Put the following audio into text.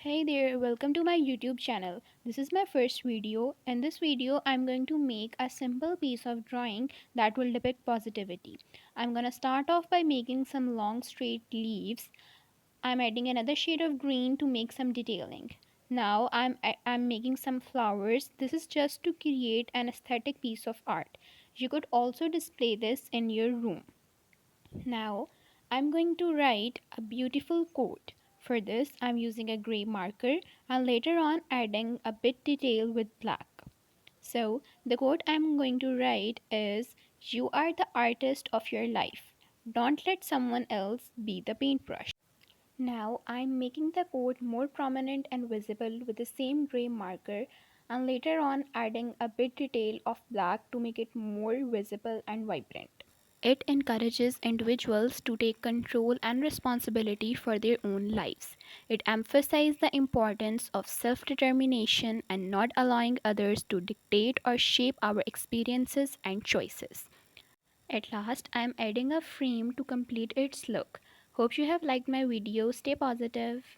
Hey there, welcome to my YouTube channel. This is my first video. In this video, I'm going to make a simple piece of drawing that will depict positivity. I'm gonna start off by making some long straight leaves. I'm adding another shade of green to make some detailing. Now I'm making some flowers. This is just to create an aesthetic piece of art. You could also display this in your room. Now I'm going to write a beautiful quote. For this I'm using a gray marker and later on adding a bit detail with black. So the quote I'm going to write is, "You are the artist of your life. Don't let someone else be the paintbrush." Now I'm making the quote more prominent and visible with the same gray marker and later on adding a bit detail of black to make it more visible and vibrant. It encourages individuals to take control and responsibility for their own lives. It emphasizes the importance of self determination and not allowing others to dictate or shape our experiences and choices. At last, I am adding a frame to complete its look. Hope you have liked my video. Stay positive.